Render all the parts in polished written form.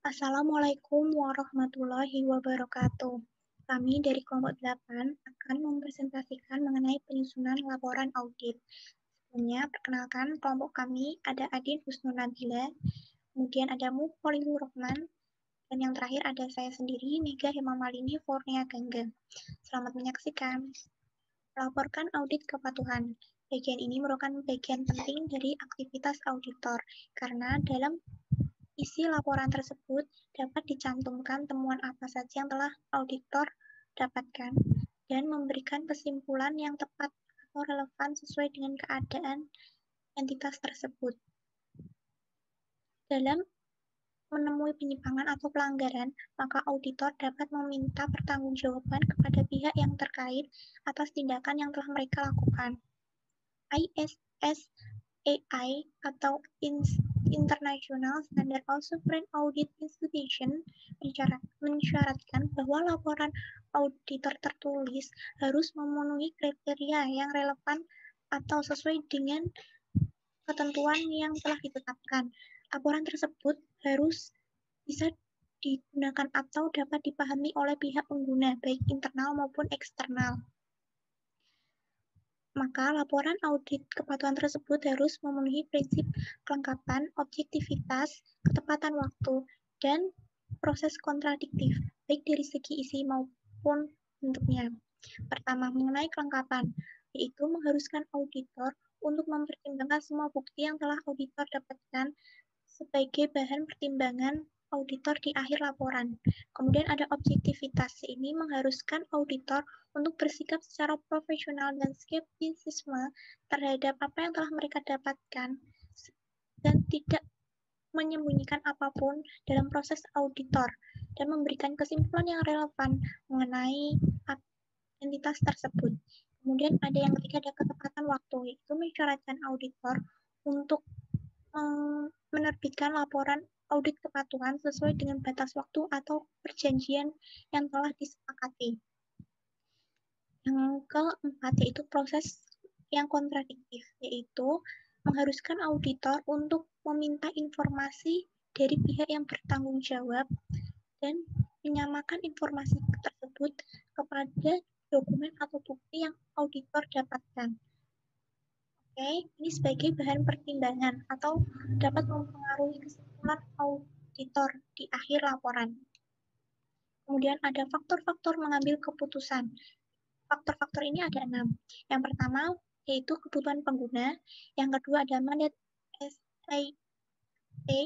Assalamualaikum warahmatullahi wabarakatuh. Kami dari kelompok 8 akan mempresentasikan mengenai penyusunan laporan audit. Sebelumnya, perkenalkan kelompok kami ada Adin Husnul Nabila, kemudian ada Mupolilur Rohman, dan yang terakhir ada saya sendiri, Mega Hemamalini Fornia Gangga. Selamat menyaksikan. Laporkan audit kepatuhan. Bagian ini merupakan bagian penting dari aktivitas auditor, karena dalam isi laporan tersebut dapat dicantumkan temuan apa saja yang telah auditor dapatkan dan memberikan kesimpulan yang tepat atau relevan sesuai dengan keadaan entitas tersebut. Dalam menemui penyimpangan atau pelanggaran, maka auditor dapat meminta pertanggungjawaban kepada pihak yang terkait atas tindakan yang telah mereka lakukan. ISS AI atau International Standard of Sovereign Audit Institution mensyaratkan bahwa laporan auditor tertulis harus memenuhi kriteria yang relevan atau sesuai dengan ketentuan yang telah ditetapkan. Laporan tersebut harus bisa digunakan atau dapat dipahami oleh pihak pengguna, baik internal maupun eksternal. Maka laporan audit kepatuhan tersebut harus memenuhi prinsip kelengkapan, objektivitas, ketepatan waktu, dan proses kontradiktif, baik dari segi isi maupun bentuknya. Pertama, mengenai kelengkapan, yaitu mengharuskan auditor untuk mempertimbangkan semua bukti yang telah auditor dapatkan sebagai bahan pertimbangan auditor di akhir laporan. Kemudian ada objektivitas, ini mengharuskan auditor untuk bersikap secara profesional dan skeptisisme terhadap apa yang telah mereka dapatkan dan tidak menyembunyikan apapun dalam proses auditor dan memberikan kesimpulan yang relevan mengenai entitas tersebut. Kemudian ada yang ketiga, ada ketepatan waktu, yaitu mensyaratkan auditor untuk menerbitkan laporan audit kepatuhan sesuai dengan batas waktu atau perjanjian yang telah disepakati. Yang keempat yaitu proses yang kontradiktif, yaitu mengharuskan auditor untuk meminta informasi dari pihak yang bertanggung jawab dan menyamakan informasi tersebut kepada dokumen atau bukti yang auditor dapatkan. Oke, ini sebagai bahan pertimbangan atau dapat mempengaruhi kesimpulan auditor di akhir laporan. Kemudian ada faktor-faktor mengambil keputusan. Faktor-faktor ini ada 6. Yang pertama yaitu kebutuhan pengguna, yang kedua ada mandat SAA,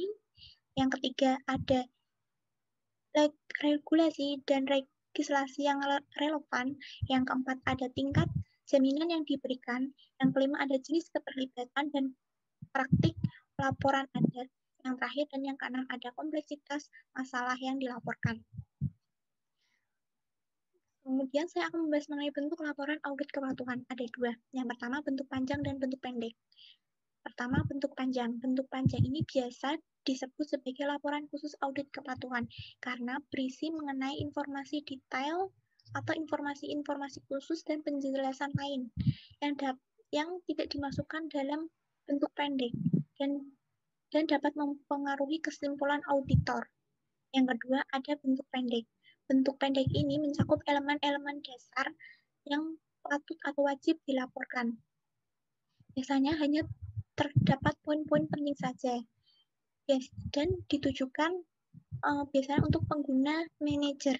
yang ketiga ada regulasi dan legislasi yang relevan, yang keempat ada tingkat jaminan yang diberikan, yang kelima ada jenis keterlibatan dan praktik laporan adat, yang terakhir dan yang keenam ada kompleksitas masalah yang dilaporkan. Kemudian saya akan membahas mengenai bentuk laporan audit kepatuhan. Ada dua. Yang pertama bentuk panjang dan bentuk pendek. Pertama bentuk panjang. Bentuk panjang ini biasa disebut sebagai laporan khusus audit kepatuhan karena berisi mengenai informasi detail atau informasi-informasi khusus dan penjelasan lain yang tidak dimasukkan dalam bentuk pendek dan dapat mempengaruhi kesimpulan auditor. Yang kedua, ada bentuk pendek. Bentuk pendek ini mencakup elemen-elemen dasar yang patut atau wajib dilaporkan. Biasanya hanya terdapat poin-poin penting saja. Dan ditujukan biasanya untuk pengguna manajer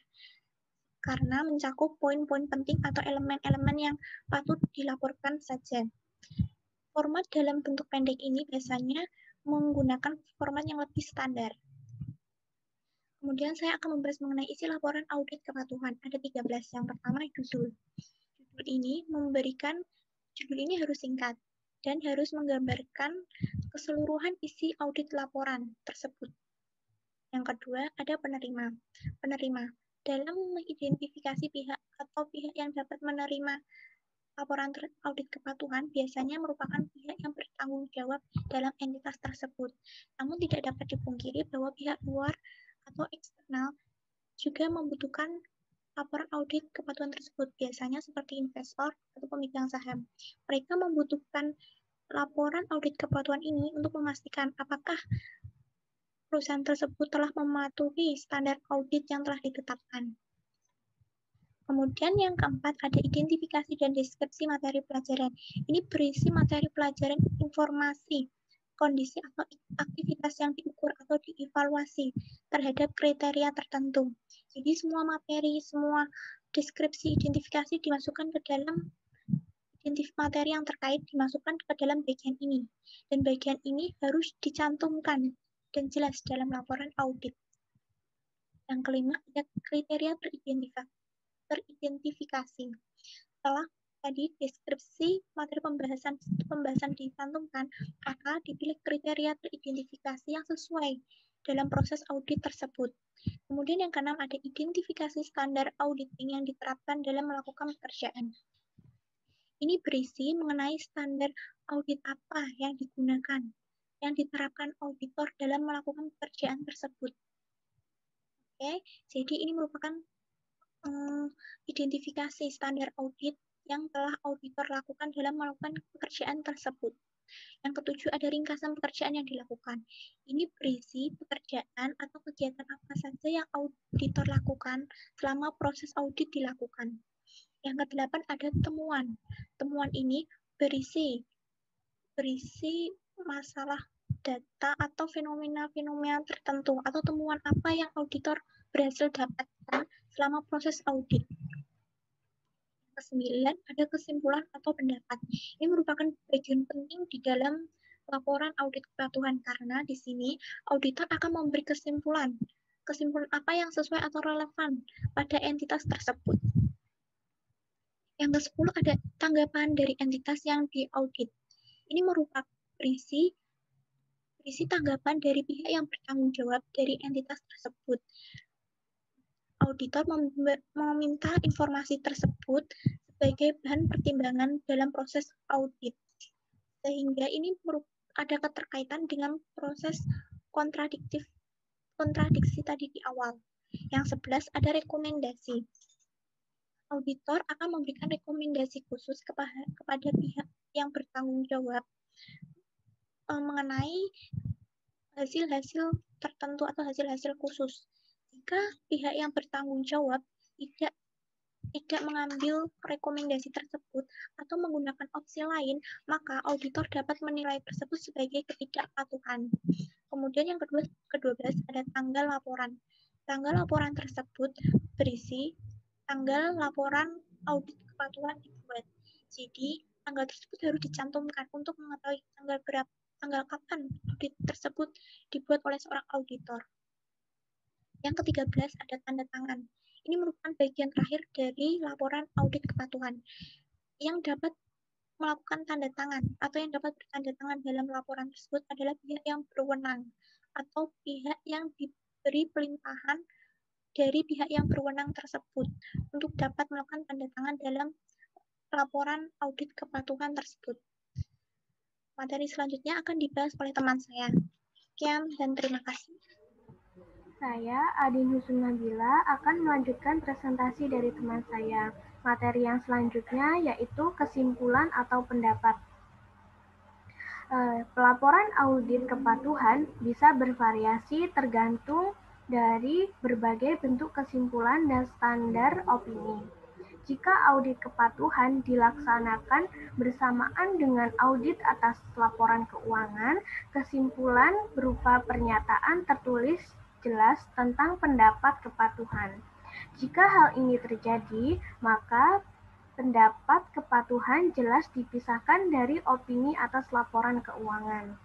karena mencakup poin-poin penting atau elemen-elemen yang patut dilaporkan saja. Format dalam bentuk pendek ini biasanya menggunakan format yang lebih standar. Kemudian saya akan membahas mengenai isi laporan audit kepatuhan. Ada 13. Yang pertama judul. Judul ini harus singkat dan harus menggambarkan keseluruhan isi audit laporan tersebut. Yang kedua ada penerima. Dalam mengidentifikasi pihak atau pihak yang dapat menerima laporan audit kepatuhan biasanya merupakan pihak yang bertanggung jawab dalam entitas tersebut. Namun tidak dapat dipungkiri bahwa pihak luar atau eksternal juga membutuhkan laporan audit kepatuhan tersebut, biasanya seperti investor atau pemegang saham. Mereka membutuhkan laporan audit kepatuhan ini untuk memastikan apakah perusahaan tersebut telah mematuhi standar audit yang telah ditetapkan. Kemudian yang keempat ada identifikasi dan deskripsi materi pelajaran. Ini berisi materi pelajaran informasi, kondisi atau aktivitas yang diukur atau dievaluasi terhadap kriteria tertentu. Jadi semua materi, semua deskripsi, identifikasi dimasukkan ke dalam materi yang terkait dimasukkan ke dalam bagian ini. Dan bagian ini harus dicantumkan dan jelas dalam laporan audit. Yang kelima ada kriteria teridentifikasi. Setelah tadi deskripsi materi pembahasan dicantumkan, maka dipilih kriteria teridentifikasi yang sesuai dalam proses audit tersebut. Kemudian yang keenam ada identifikasi standar auditing yang diterapkan dalam melakukan pekerjaan. Ini berisi mengenai standar audit apa yang digunakan, yang diterapkan auditor dalam melakukan pekerjaan tersebut. Oke, jadi ini merupakan identifikasi standar audit yang telah auditor lakukan dalam melakukan pekerjaan tersebut. Yang ketujuh ada ringkasan pekerjaan yang dilakukan. Ini berisi pekerjaan atau kegiatan apa saja yang auditor lakukan selama proses audit dilakukan. Yang kedelapan ada temuan. Temuan ini berisi masalah data atau fenomena-fenomena tertentu atau temuan apa yang auditor berhasil dapatkan selama proses audit. Kesembilan, ada kesimpulan atau pendapat. Ini merupakan bagian penting di dalam laporan audit kepatuhan karena di sini auditor akan memberi kesimpulan. Kesimpulan apa yang sesuai atau relevan pada entitas tersebut. Yang ke-10 ada tanggapan dari entitas yang diaudit. Ini merupakan berisi tanggapan dari pihak yang bertanggung jawab dari entitas tersebut. Auditor meminta informasi tersebut sebagai bahan pertimbangan dalam proses audit. Sehingga ini ada keterkaitan dengan proses kontradiksi tadi di awal. Yang 11 ada rekomendasi. Auditor akan memberikan rekomendasi khusus kepada pihak yang bertanggung jawab mengenai hasil-hasil tertentu atau hasil-hasil khusus. Jika pihak yang bertanggung jawab tidak mengambil rekomendasi tersebut atau menggunakan opsi lain, maka auditor dapat menilai tersebut sebagai ketidakpatuhan. Kemudian yang ke-12 ada tanggal laporan. Tanggal laporan tersebut berisi tanggal laporan audit kepatuhan dibuat. Jadi, tanggal tersebut harus dicantumkan untuk mengetahui tanggal kapan audit tersebut dibuat oleh seorang auditor. Yang ke-13 ada tanda tangan. Ini merupakan bagian terakhir dari laporan audit kepatuhan. Yang dapat melakukan tanda tangan atau yang dapat bertanda tangan dalam laporan tersebut adalah pihak yang berwenang atau pihak yang diberi pelimpahan dari pihak yang berwenang tersebut untuk dapat melakukan tanda tangan dalam laporan audit kepatuhan tersebut. Materi selanjutnya akan dibahas oleh teman saya. Sekian dan terima kasih. Saya, Adin Husun Nabila, akan melanjutkan presentasi dari teman saya. Materi yang selanjutnya yaitu kesimpulan atau pendapat. Pelaporan audit kepatuhan bisa bervariasi tergantung dari berbagai bentuk kesimpulan dan standar opini. Jika audit kepatuhan dilaksanakan bersamaan dengan audit atas laporan keuangan, kesimpulan berupa pernyataan tertulis jelas tentang pendapat kepatuhan. Jika hal ini terjadi, maka pendapat kepatuhan jelas dipisahkan dari opini atas laporan keuangan.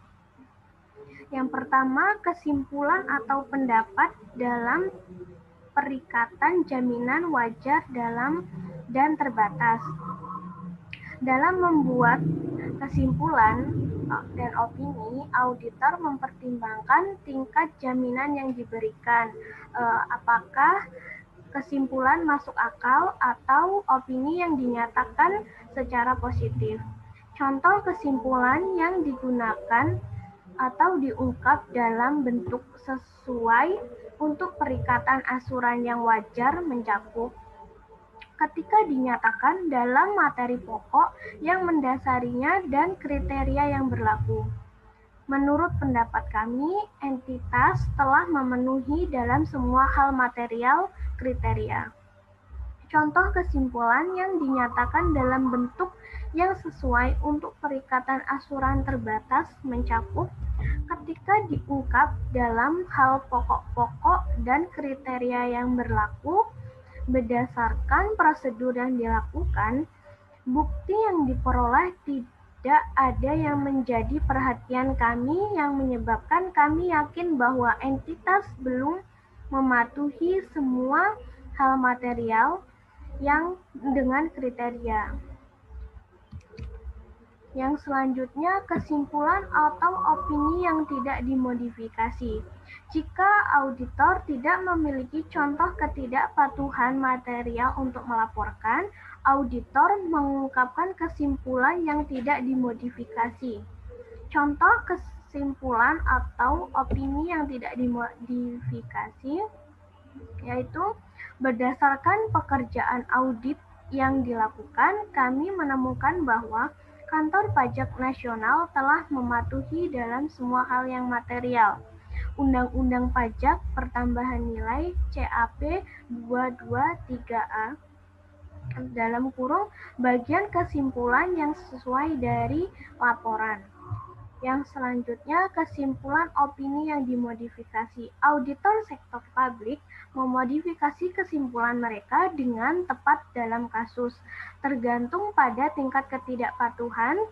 Yang pertama, kesimpulan atau pendapat dalam perikatan jaminan wajar dan terbatas. Dalam membuat kesimpulan dan opini, auditor mempertimbangkan tingkat jaminan yang diberikan, apakah kesimpulan masuk akal atau opini yang dinyatakan secara positif. Contoh kesimpulan yang digunakan atau diungkap dalam bentuk sesuai untuk perikatan asuran yang wajar mencakup ketika dinyatakan dalam materi pokok yang mendasarinya dan kriteria yang berlaku. Menurut pendapat kami, entitas telah memenuhi dalam semua hal material kriteria. Contoh kesimpulan yang dinyatakan dalam bentuk yang sesuai untuk perikatan asuran terbatas mencakup ketika diungkap dalam hal pokok-pokok dan kriteria yang berlaku berdasarkan prosedur yang dilakukan, bukti yang diperoleh tidak ada yang menjadi perhatian kami yang menyebabkan kami yakin bahwa entitas belum mematuhi semua hal material yang dengan kriteria. Yang selanjutnya, kesimpulan atau opini yang tidak dimodifikasi. Jika auditor tidak memiliki contoh ketidakpatuhan material untuk melaporkan, auditor mengungkapkan kesimpulan yang tidak dimodifikasi. Contoh kesimpulan atau opini yang tidak dimodifikasi yaitu berdasarkan pekerjaan audit yang dilakukan, kami menemukan bahwa Kantor Pajak Nasional telah mematuhi dalam semua hal yang material. Undang-Undang Pajak Pertambahan Nilai CAP 223A dalam kurung bagian kesimpulan yang sesuai dari laporan. Yang selanjutnya, kesimpulan opini yang dimodifikasi. Auditor sektor publik memodifikasi kesimpulan mereka dengan tepat dalam kasus, tergantung pada tingkat ketidakpatuhan.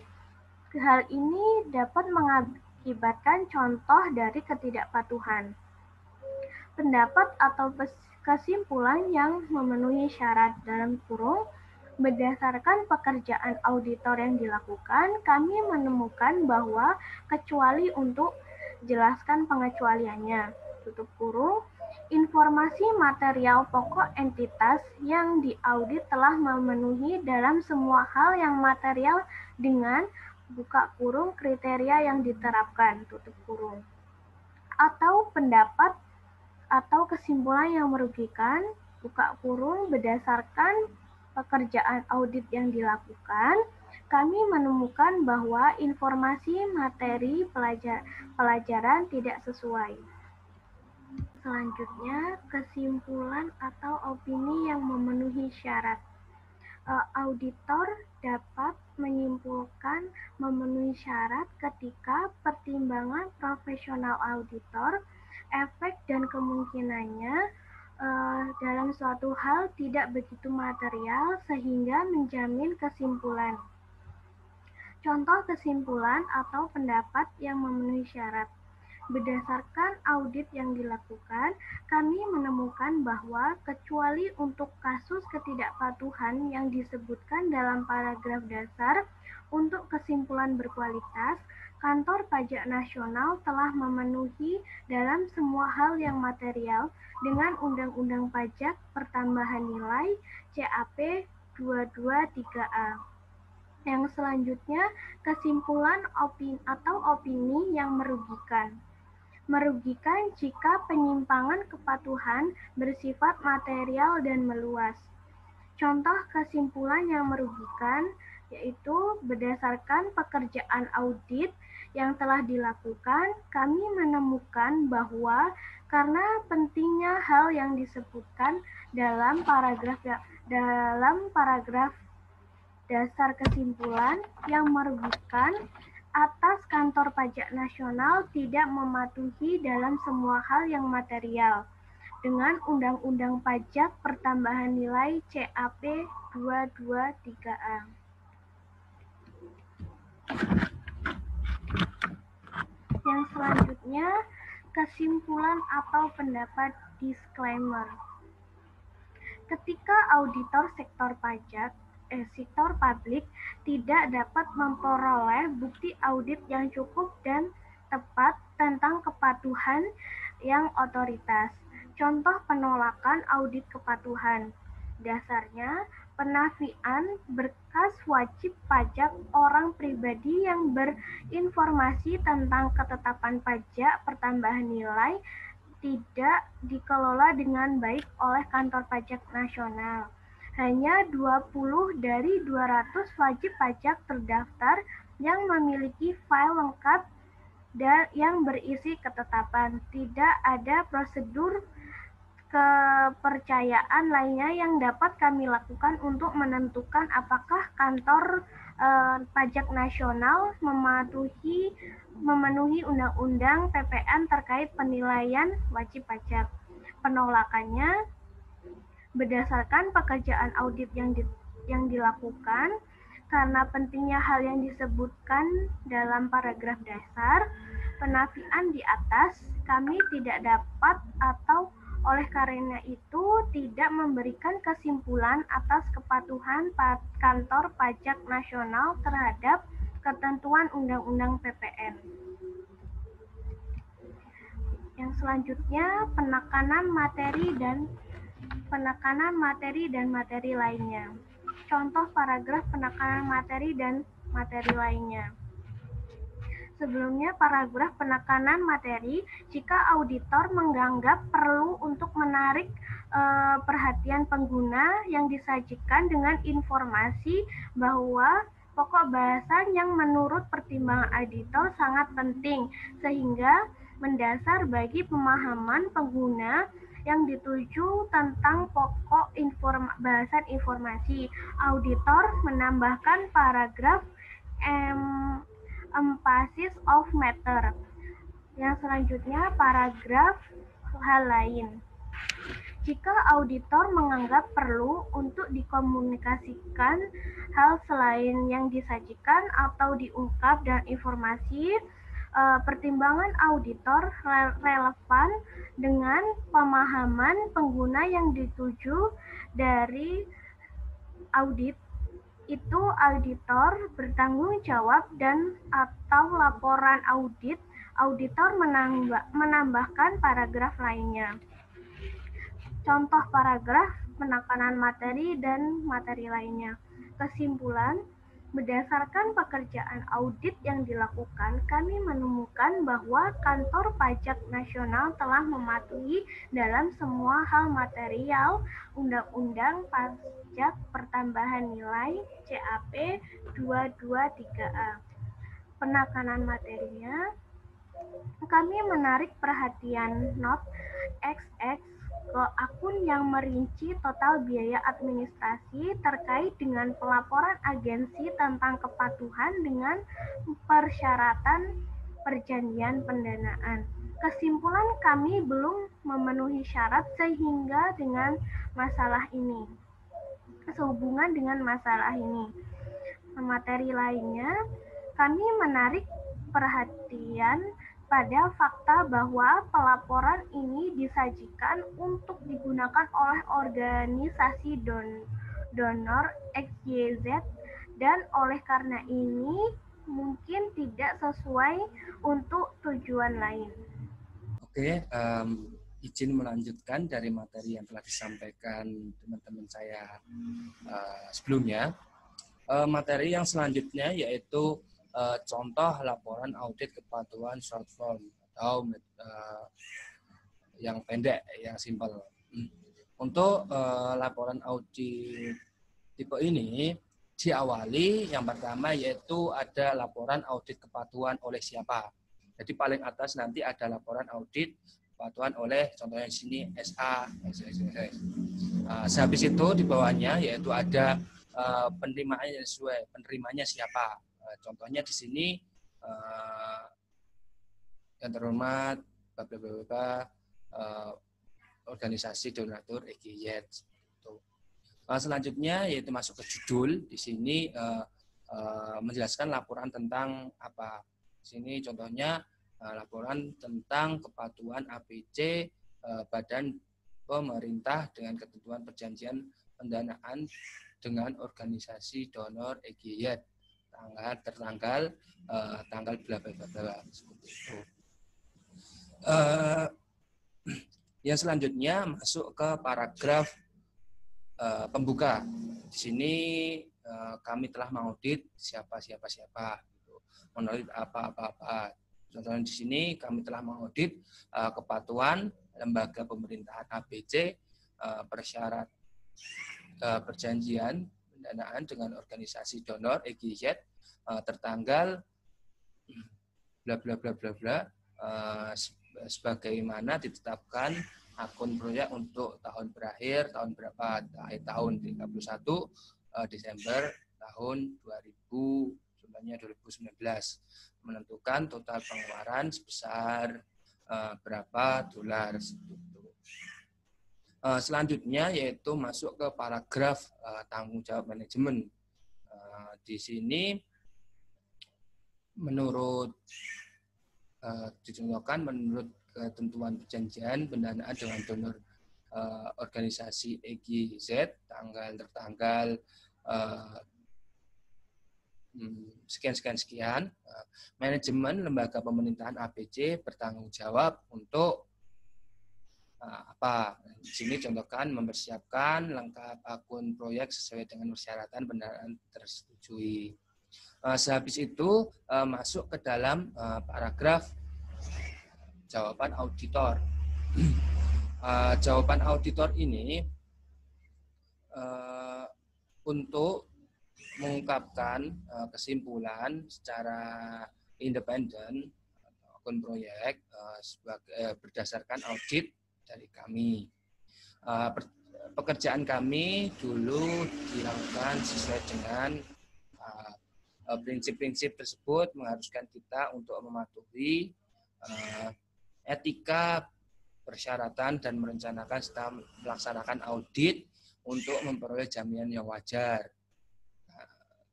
Hal ini dapat mengakibatkan contoh dari ketidakpatuhan. Pendapat atau kesimpulan yang memenuhi syarat dalam kurung berdasarkan pekerjaan auditor yang dilakukan, kami menemukan bahwa kecuali untuk jelaskan pengecualiannya, tutup kurung, informasi material pokok entitas yang diaudit telah memenuhi dalam semua hal yang material dengan buka kurung kriteria yang diterapkan, tutup kurung. Atau pendapat atau kesimpulan yang merugikan, buka kurung, berdasarkan pekerjaan audit yang dilakukan, kami menemukan bahwa informasi materi pelajaran tidak sesuai. Selanjutnya, kesimpulan atau opini yang memenuhi syarat. Auditor dapat menyimpulkan memenuhi syarat ketika pertimbangan profesional auditor, efek dan kemungkinannya dalam suatu hal tidak begitu material sehingga menjamin kesimpulan. Contoh kesimpulan atau pendapat yang memenuhi syarat. Berdasarkan audit yang dilakukan, kami menemukan bahwa kecuali untuk kasus ketidakpatuhan yang disebutkan dalam paragraf dasar, untuk kesimpulan berkualitas, Kantor Pajak Nasional telah memenuhi dalam semua hal yang material dengan Undang-Undang Pajak Pertambahan Nilai CAP 223A. Yang selanjutnya, kesimpulan opini yang merugikan. Merugikan jika penyimpangan kepatuhan bersifat material dan meluas. Contoh kesimpulan yang merugikan yaitu berdasarkan pekerjaan audit yang telah dilakukan, kami menemukan bahwa karena pentingnya hal yang disebutkan dalam paragraf dasar kesimpulan yang merugikan atas Kantor Pajak Nasional tidak mematuhi dalam semua hal yang material dengan Undang-Undang Pajak Pertambahan Nilai CAP 223A. Yang selanjutnya, kesimpulan atau pendapat disclaimer. Ketika auditor sektor publik tidak dapat memperoleh bukti audit yang cukup dan tepat tentang kepatuhan yang otoritas. Contoh penolakan audit kepatuhan. Dasarnya, penafian berkas wajib pajak orang pribadi yang berinformasi tentang ketetapan pajak pertambahan nilai tidak dikelola dengan baik oleh Kantor Pajak Nasional. Hanya 20 dari 200 wajib pajak terdaftar yang memiliki file lengkap dan yang berisi ketetapan. Tidak ada prosedur kepercayaan lainnya yang dapat kami lakukan untuk menentukan apakah kantor pajak nasional memenuhi undang-undang PPN terkait penilaian wajib pajak. Penolakannya berdasarkan pekerjaan audit yang dilakukan, karena pentingnya hal yang disebutkan dalam paragraf dasar penafian di atas, kami tidak dapat atau oleh karena itu tidak memberikan kesimpulan atas kepatuhan kantor pajak nasional terhadap ketentuan undang-undang PPN. Yang selanjutnya, penekanan materi dan materi lainnya. Contoh paragraf penekanan materi dan materi lainnya. Sebelumnya, paragraf penekanan materi, jika auditor menganggap perlu untuk menarik perhatian pengguna yang disajikan dengan informasi bahwa pokok bahasan yang menurut pertimbangan auditor sangat penting, sehingga mendasar bagi pemahaman pengguna yang dituju tentang pokok bahasan informasi. Auditor menambahkan paragraf emphasis of matter. Yang selanjutnya, paragraf hal lain. Jika auditor menganggap perlu untuk dikomunikasikan hal selain yang disajikan atau diungkap dan informasi, pertimbangan auditor relevan dengan pemahaman pengguna yang dituju dari audit, itu auditor bertanggung jawab dan atau laporan auditor menambahkan paragraf lainnya. Contoh paragraf penekanan materi dan materi lainnya. Kesimpulan, berdasarkan pekerjaan audit yang dilakukan, kami menemukan bahwa kantor pajak nasional telah mematuhi dalam semua hal material Undang-Undang Pajak Pertambahan Nilai CAP 223A. Penekanan materinya, kami menarik perhatian not XX ke akun yang merinci total biaya administrasi terkait dengan pelaporan agensi tentang kepatuhan dengan persyaratan perjanjian pendanaan. Kesimpulan, kami belum memenuhi syarat sehingga dengan masalah ini. Sehubungan dengan masalah ini. Materi lainnya, kami menarik perhatian pada fakta bahwa pelaporan ini disajikan untuk digunakan oleh organisasi donor XYZ dan oleh karena ini mungkin tidak sesuai untuk tujuan lain. Oke, izin melanjutkan dari materi yang telah disampaikan teman-teman saya sebelumnya. Materi yang selanjutnya yaitu contoh laporan audit kepatuhan short form atau yang pendek, yang simpel. Untuk laporan audit tipe ini diawali yang pertama yaitu ada laporan audit kepatuhan oleh siapa. Jadi paling atas nanti ada laporan audit kepatuhan oleh, contohnya di sini SA. Sehabis itu di bawahnya yaitu ada penerimaannya sesuai, penerimanya siapa. Contohnya di sini yang terhormat Bapak organisasi donatur EGY. Selanjutnya yaitu masuk ke judul. Di sini menjelaskan laporan tentang apa. Di sini contohnya laporan tentang kepatuhan APC Badan Pemerintah dengan ketentuan perjanjian pendanaan dengan organisasi donor EGY tanggal bla bla bla seperti itu. Yang selanjutnya masuk ke paragraf pembuka. Di sini kami telah mengaudit siapa, mengaudit apa. Contohnya di sini kami telah mengaudit kepatuhan lembaga pemerintahan ABC persyarat perjanjian pendanaan dengan organisasi donor EGZ tertanggal bla bla bla bla bla, sebagaimana ditetapkan akun proyek untuk tahun berakhir tahun berapa, akhir tahun 31 Desember tahun 2019, menentukan total pengeluaran sebesar berapa dolar. Selanjutnya yaitu masuk ke paragraf tanggung jawab manajemen. Di sini dicontohkan menurut ketentuan perjanjian pendanaan dengan donor organisasi EGZ tertanggal sekian, manajemen lembaga pemerintahan ABC bertanggung jawab untuk apa? Di sini contohkan mempersiapkan lengkap akun proyek sesuai dengan persyaratan pendanaan tersetujui. Sehabis itu masuk ke dalam paragraf jawaban auditor. Jawaban auditor ini untuk mengungkapkan kesimpulan secara independen akun proyek berdasarkan audit dari kami. Pekerjaan kami dulu dilakukan sesuai dengan prinsip-prinsip tersebut mengharuskan kita untuk mematuhi etika, persyaratan, dan merencanakan serta melaksanakan audit untuk memperoleh jaminan yang wajar.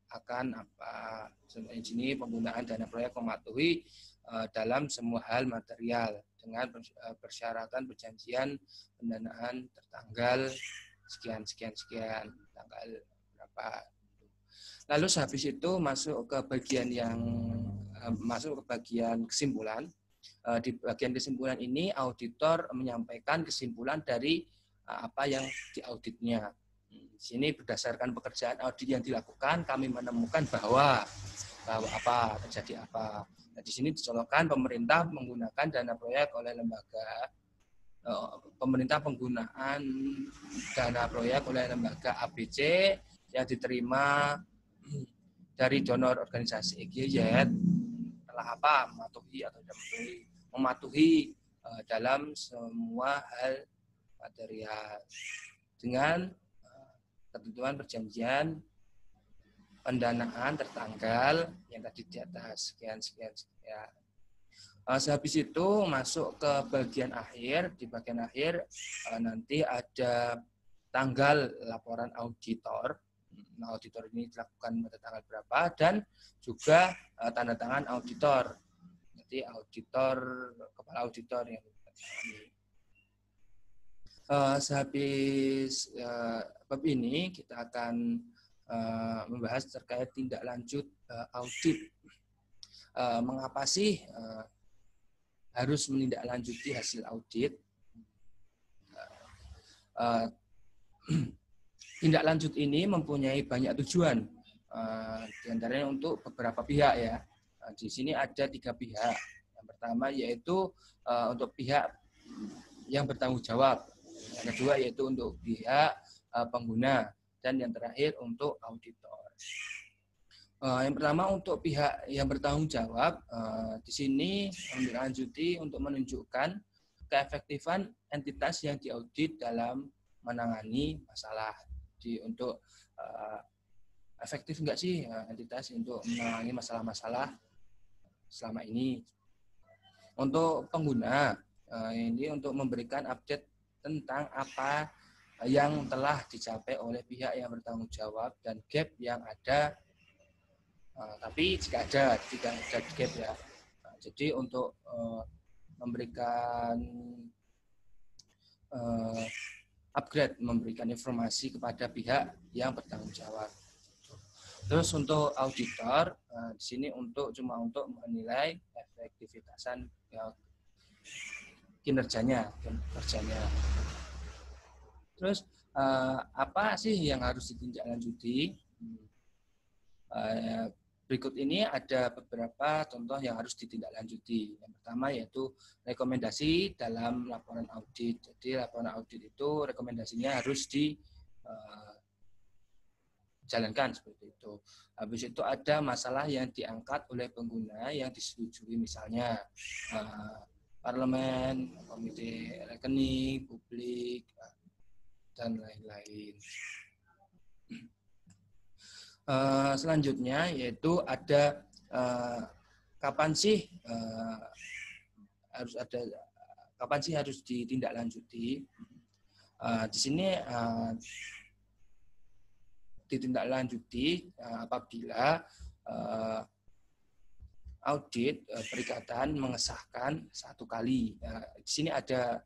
Akan apa? Di sini penggunaan dana proyek mematuhi dalam semua hal material dengan persyaratan perjanjian pendanaan tertanggal sekian, tanggal berapa. Lalu habis itu masuk ke bagian kesimpulan. Di bagian kesimpulan ini auditor menyampaikan kesimpulan dari apa yang diauditnya. Di sini berdasarkan pekerjaan audit yang dilakukan, kami menemukan bahwa terjadi apa. Nah, di sini dicontohkan pemerintah menggunakan dana proyek oleh penggunaan dana proyek oleh lembaga ABC yang diterima dari donor organisasi EGZ telah mematuhi dalam semua hal material dengan ketentuan perjanjian pendanaan tertanggal yang tadi di atas sekian. Sehabis itu masuk ke bagian akhir. Di bagian akhir nanti ada tanggal laporan auditor. Nah, auditor ini dilakukan pada tanggal berapa dan juga tanda tangan auditor. Jadi kepala auditor yang menandatangani. Sehabis bab ini kita akan membahas terkait tindak lanjut audit. Mengapa sih harus menindaklanjuti hasil audit? Tindak lanjut ini mempunyai banyak tujuan, di antaranya untuk beberapa pihak ya. Di sini ada 3 pihak. Yang pertama yaitu untuk pihak yang bertanggung jawab. Yang kedua yaitu untuk pihak pengguna. Dan yang terakhir untuk auditor. Yang pertama untuk pihak yang bertanggung jawab, di sini menindaklanjuti untuk menunjukkan keefektifan entitas yang diaudit dalam menangani masalah. Untuk efektif enggak sih entitas untuk menangani masalah-masalah selama ini. Untuk pengguna, ini untuk memberikan update tentang apa yang telah dicapai oleh pihak yang bertanggung jawab dan gap yang ada. Tapi jika ada gap ya. Jadi untuk memberikan upgrade, memberikan informasi kepada pihak yang bertanggung jawab. Terus untuk auditor, di sini cuma untuk menilai efektivitasan kinerjanya. Terus apa sih yang harus ditindaklanjuti? Berikut ini ada beberapa contoh yang harus ditindaklanjuti. Yang pertama yaitu rekomendasi dalam laporan audit. Jadi laporan audit itu rekomendasinya harus jalankan seperti itu. Habis itu ada masalah yang diangkat oleh pengguna yang disetujui, misalnya parlemen, komite rekening, publik, dan lain-lain. Selanjutnya yaitu ada kapan sih harus ditindaklanjuti. Di sini ditindaklanjuti apabila audit perikatan mengesahkan satu kali. Di sini ada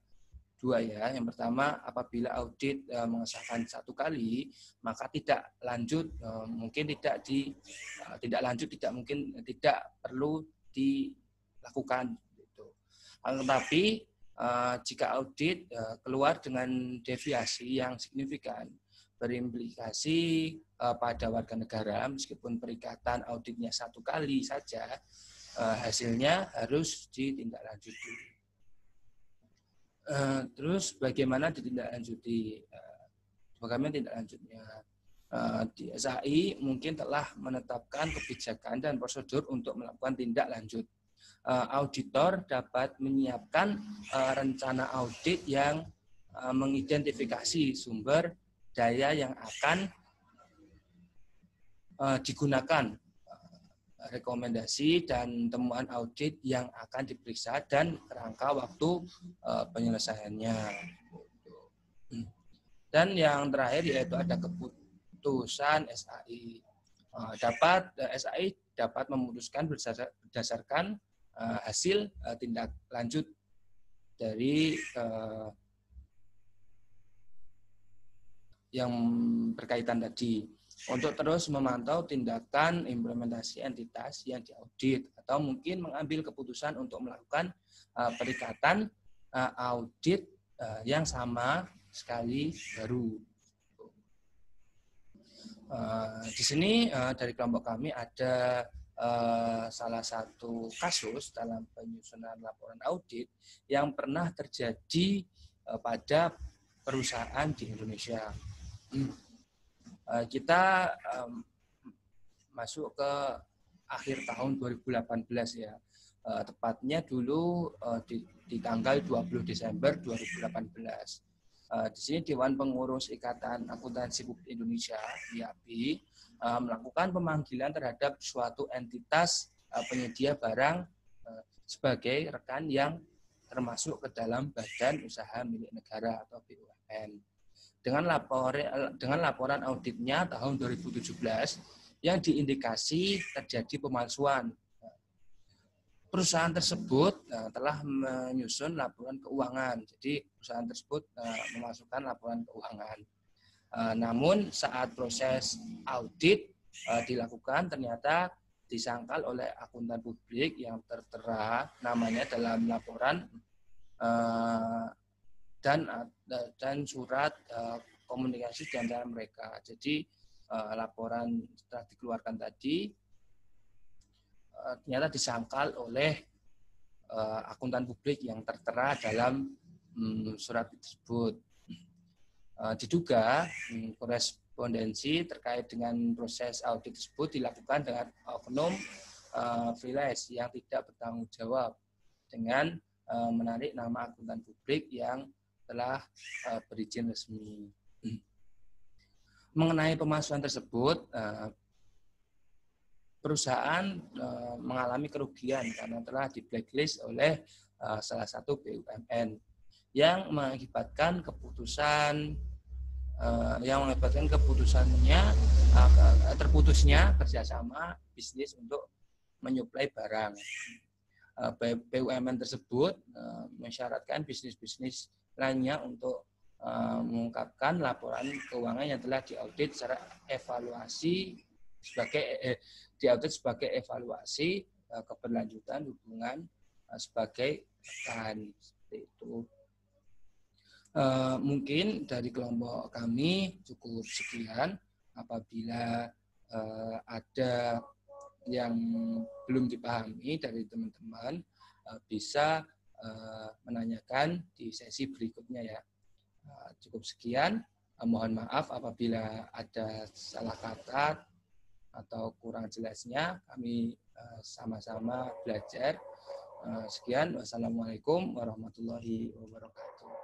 dua ya. Yang pertama, apabila audit mengesahkan satu kali, maka tidak lanjut mungkin tidak perlu dilakukan. Gitu. Tetapi jika audit keluar dengan deviasi yang signifikan, berimplikasi pada warga negara, meskipun perikatan auditnya satu kali saja, hasilnya harus ditindaklanjuti. Terus bagaimana ditindaklanjuti? Bagaimana tindaklanjutnya? Di SAI mungkin telah menetapkan kebijakan dan prosedur untuk melakukan tindak lanjut. Auditor dapat menyiapkan rencana audit yang mengidentifikasi sumber daya yang akan digunakan, rekomendasi dan temuan audit yang akan diperiksa, dan kerangka waktu penyelesaiannya. Dan yang terakhir yaitu ada keputusan SAI. SAI dapat memutuskan berdasarkan hasil tindak lanjut dari yang berkaitan tadi, untuk terus memantau tindakan implementasi entitas yang diaudit, atau mungkin mengambil keputusan untuk melakukan perikatan audit yang sama sekali baru. Di sini dari kelompok kami ada salah satu kasus dalam penyusunan laporan audit yang pernah terjadi pada perusahaan di Indonesia. Kita masuk ke akhir tahun 2018 ya, tepatnya dulu di tanggal 20 Desember 2018. Di sini Dewan Pengurus Ikatan Akuntansi Publik Indonesia (IAPI) melakukan pemanggilan terhadap suatu entitas penyedia barang sebagai rekan yang termasuk ke dalam badan usaha milik negara atau BUMN. Dengan laporan auditnya tahun 2017 yang diindikasi terjadi pemalsuan. Perusahaan tersebut telah menyusun laporan keuangan. Jadi perusahaan tersebut memasukkan laporan keuangan. Namun saat proses audit dilakukan, ternyata disangkal oleh akuntan publik yang tertera namanya dalam laporan dan surat komunikasi di antara mereka. Jadi laporan setelah dikeluarkan tadi ternyata disangkal oleh akuntan publik yang tertera dalam surat tersebut. Diduga korespondensi terkait dengan proses audit tersebut dilakukan dengan oknum freelance yang tidak bertanggung jawab dengan menarik nama akuntan publik yang telah berizin resmi. Mengenai pemalsuan tersebut, perusahaan mengalami kerugian karena telah di blacklist oleh salah satu BUMN yang mengakibatkan terputusnya kerjasama bisnis untuk menyuplai barang. BUMN tersebut mensyaratkan bisnis-bisnis lainnya untuk mengungkapkan laporan keuangan yang telah diaudit secara sebagai evaluasi keberlanjutan hubungan sebagai rekan. Seperti itu. Mungkin dari kelompok kami cukup sekian. Apabila ada yang belum dipahami dari teman-teman, bisa menanyakan di sesi berikutnya ya. Cukup sekian. Mohon maaf apabila ada salah kata atau kurang jelasnya. Kami sama-sama belajar. Sekian. Wassalamualaikum warahmatullahi wabarakatuh.